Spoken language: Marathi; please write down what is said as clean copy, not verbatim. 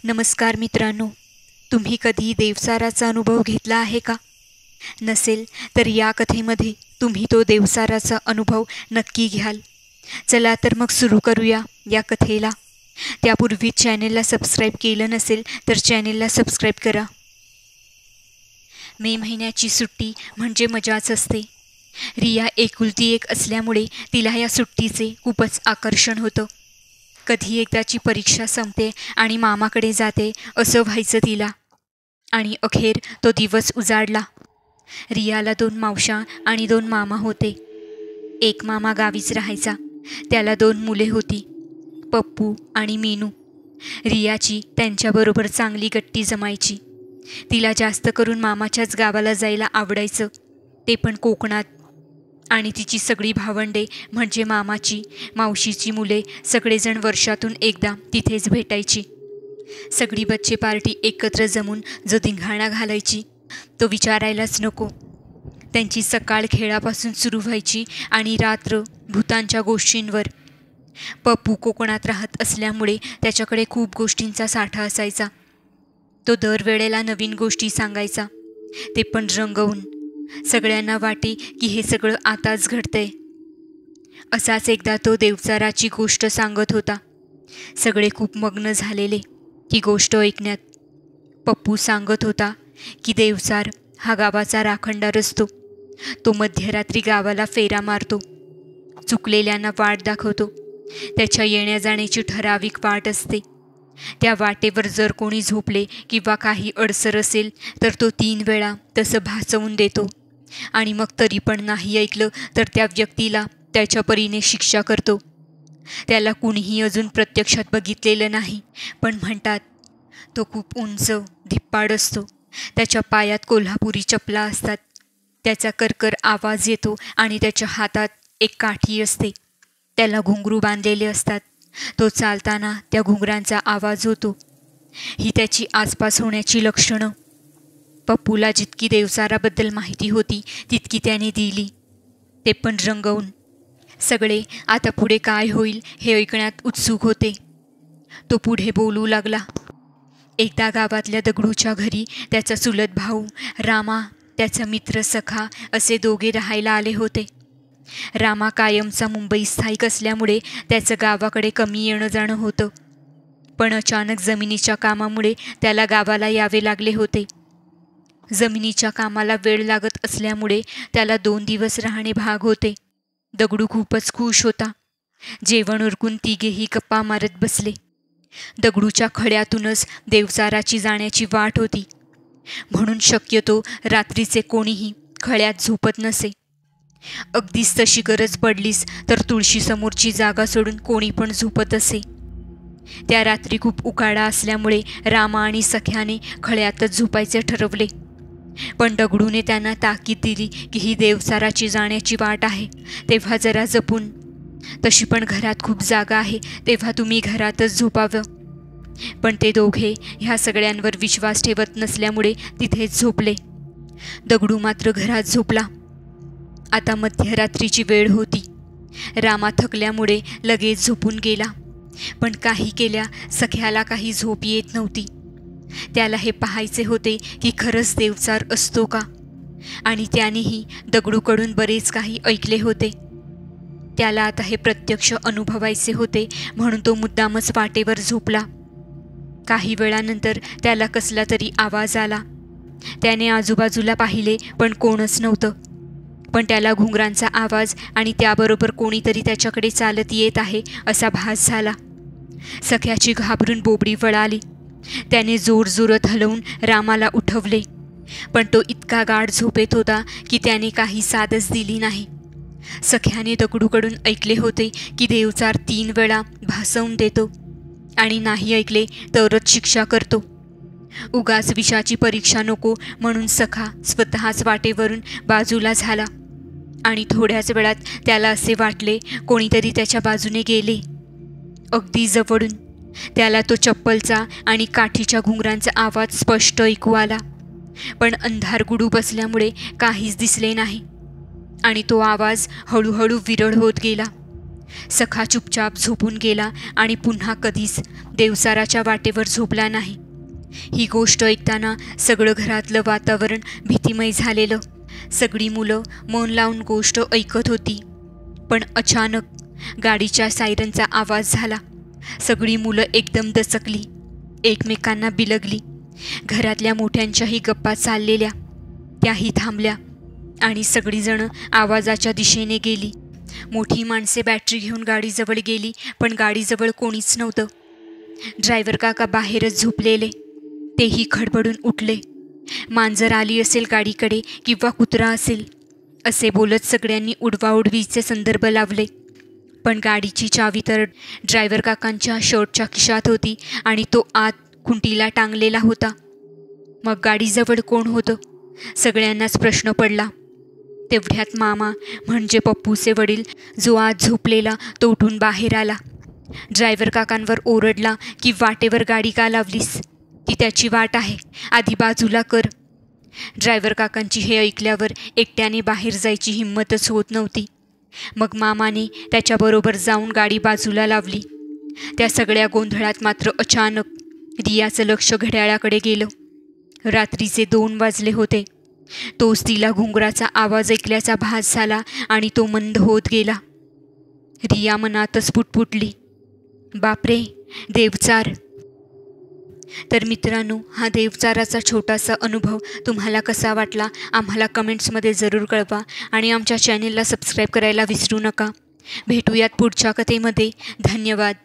नमस्कार मित्रांनो, तुम्ही कधी देवसाराचा अनुभव घेतला आहे का? नसेल तर या कथेमध्ये तुम्ही तो देवसाराचा अनुभव नक्की घ्याल. चला तर मग सुरू करूया या कथेला. त्यापूर्वी चॅनेलला सबस्क्राईब केलं नसेल तर चॅनेलला सबस्क्राईब करा. मे महिन्याची सुट्टी म्हणजे मजाच असते. रिया एकुलती एक असल्यामुळे तिला या सुट्टीचे खूपच आकर्षण होतं. कधी एकदाची परीक्षा संपते आणि मामाकडे जाते असं व्हायचं तिला. आणि अखेर तो दिवस उजाडला. रियाला 2 मावशा आणि 2 मामा होते. एक मामा गावीच राहायचा. त्याला 2 मुले होती, पप्पू आणि मीनू. रियाची त्यांच्याबरोबर चांगली गट्टी जमायची. तिला जास्त करून मामाच्याच गावाला जायला आवडायचं, ते पण कोकणात. आणि तिची सगळी भावंडे म्हणजे मामाची, मावशीची मुले सगळेजण वर्षातून एकदा तिथेच भेटायची. सगळी बच्चे पार्टी एकत्र जमून जो धिंगाणा घालायची तो विचारायलाच नको. त्यांची सकाळ खेळापासून सुरू व्हायची आणि रात्र भूतांच्या गोष्टींवर. पप्पू कोकणात राहत असल्यामुळे त्याच्याकडे खूप गोष्टींचा साठा असायचा. तो दरवेळेला नवीन गोष्टी सांगायचा, ते पण रंगवून. सगळ्यांना वाटे की हे सगळं आताच घडतंय. असाच एकदा तो देवचाराची गोष्ट सांगत होता. सगळे खूप मग्न झालेले ती गोष्ट ऐकण्यात. पप्पू सांगत होता की देवचार हा गावाचा राखणदार असतो. तो मध्यरात्री गावाला फेरा मारतो, चुकलेल्यांना वाट दाखवतो. त्याच्या येण्या जाण्याची ठराविक वाट असते. त्या वाटेवर जर कोणी झोपले किंवा काही अडसर असेल तर तो 3 वेळा तसं भासवून देतो. आणि मग तरी पण नाही ऐकलं तर त्या व्यक्तीला त्याच्या परीने शिक्षा करतो. त्याला कुणीही अजून प्रत्यक्षात बघितलेलं नाही, पण म्हणतात तो खूप उंच धिप्पाड असतो. त्याच्या पायात कोल्हापुरी चपला असतात. त्याचा करकर आवाज येतो आणि त्याच्या हातात एक काठी असते. त्याला घुंगरू बांधलेले असतात. तो चालताना त्या घुंगरांचा आवाज होतो. ही त्याची आसपास होण्याची लक्षणं. पप्पूला जितकी देवसाराबद्दल माहिती होती तितकी त्याने दिली, ते पण रंगवून. सगळे आता पुढे काय होईल हे ऐकण्यात उत्सुक होते. तो पुढे बोलू लागला. एकदा गावातल्या दगडूच्या घरी त्याचा चुलत भाऊ रामा, त्याचा मित्र सखा असे दोघे राहायला आले होते. रामा कायमचा मुंबई स्थायिक असल्यामुळे त्याचं गावाकडे कमी येणं जाणं होतं. पण अचानक जमिनीच्या कामामुळे त्याला गावाला यावे लागले होते. जमिनीच्या कामाला वेळ लागत असल्यामुळे त्याला 2 दिवस राहणे भाग होते. दगडू खूपच खुश होता. जेवण उरकून तिघेही गप्पा मारत बसले. दगडूच्या खड्यातूनच देवचाराची जाण्याची वाट होती, म्हणून शक्यतो रात्रीचे कोणीही खड्यात झोपत नसे. अगदीच तशी गरज पडलीच तर तुळशीसमोरची जागा सोडून कोणी पण झोपत असे. त्या रात्री खूप उकाडा असल्यामुळे रामा आणि सख्याने खड्यातच झोपायचे ठरवले. पण दगडूने त्यांना ताकीद दिली की ही देवसाराची जाण्याची वाट आहे, तेव्हा जरा जपून. तशी पण घरात खूप जागा आहे, तेव्हा तुम्ही घरातच झोपावं. पण ते दोघे ह्या सगळ्यांवर विश्वास ठेवत नसल्यामुळे तिथेच झोपले. दगडू मात्र घरात झोपला. आता मध्यरात्रीची वेळ होती. रामा थकल्यामुळे लगेच झोपून गेला. पण काही केल्या सख्याला काही झोप येत नव्हती. त्याला हे पाहायचे होते की खरंच देवचार असतो का, आणि त्यानेही दगडूकडून बरेच काही ऐकले होते. त्याला आता हे प्रत्यक्ष अनुभवायचे होते, म्हणून तो मुद्दामच वाटेवर झोपला. काही वेळानंतर त्याला कसला तरी आवाज आला. त्याने आजूबाजूला पाहिले पण कोणच नव्हतं. पण त्याला घुंगरांचा आवाज आणि त्याबरोबर कोणीतरी त्याच्याकडे चालत येत आहे असा भास झाला. सख्याची घाबरून बोबडी वळाली. त्याने जोरजोरात हलवून रामाला उठवले, पण तो इतका गाढ झोपेत होता की त्याने काही सादच दिली नाही. सख्याने दगडूकडून ऐकले होते की देवचार 3 वेळा भासवून देतो आणि नाही ऐकले तरच शिक्षा करतो. उगाच विषाची परीक्षा नको म्हणून सखा स्वतःच वाटेवरून बाजूला झाला. आणि थोड्याच वेळात त्याला असे वाटले कोणीतरी त्याच्या बाजूने गेले. अगदी जवळून त्याला तो चप्पलचा आणि काठीच्या घुंगरांचा आवाज स्पष्ट ऐकू आला. पण अंधार गुडू बसल्यामुळे काहीच दिसले नाही आणि तो आवाज हळूहळू विरळ होत गेला. सखा चुपचाप झोपून गेला आणि पुन्हा कधीच देवचाराच्या वाटेवर झोपला नाही. ही गोष्ट ऐकताना सगळं घरातलं वातावरण भीतिमय झालेलं. सगळी मुलं मन लावून गोष्ट ऐकत होती. पण अचानक गाडीच्या सायरनचा आवाज झाला. सगळी मुलं एकदम दचकली, एकमेकांना बिलगली. घरातल्या मोठ्यांच्याही गप्पा चाललेल्या त्याही थांबल्या आणि सगळीजणं आवाजाच्या दिशेने गेली. मोठी माणसे बॅटरी घेऊन गाडीजवळ गेली, पण गाडीजवळ कोणीच नव्हतं. ड्रायव्हर काका बाहेरच झोपलेले. तेही खडबडून उठले. मांजर आली असेल गाडीकडे किंवा कुत्रा असेल असे बोलत सगळ्यांनी उडवाउडवीचे संदर्भ लावले. पण गाडीची चावी तर ड्रायव्हर काकांच्या शर्टच्या खिशात होती आणि तो आत खुंटीला टांगलेला होता. मग गाडीजवळ कोण होतं? सगळ्यांनाच प्रश्न पडला. तेवढ्यात मामा म्हणजे पप्पूचे वडील, जो आज झोपलेला, तो उठून बाहेर आला. ड्रायव्हर काकांवर ओरडला की वाटेवर गाडी का लावलीस? ती त्याची वाट आहे, आधी बाजूला कर. ड्रायव्हर काकांची हे ऐकल्यावर एकट्याने बाहेर जायची हिंमतच होत नव्हती. मग मामाने त्याच्याबरोबर जाऊन गाडी बाजूला लावली. त्या सगळ्या गोंधळात मात्र अचानक रियाचं लक्ष घड्याळाकडे गेलं. रात्रीचे 2 वाजले होते. तोच तिला घुंगराचा आवाज ऐकल्याचा भास झाला आणि तो मंद होत गेला. रिया मनातच पुटपुटली, बापरे, देवचार. तर मित्रांनो, हा देवचाराचा छोटासा अनुभव तुम्हाला कसा वाटला आम्हाला कमेंट्समध्ये जरूर कळवा आणि आमच्या चॅनेलला सबस्क्राईब करायला विसरू नका. भेटूयात पुढच्या कथेमध्ये. धन्यवाद.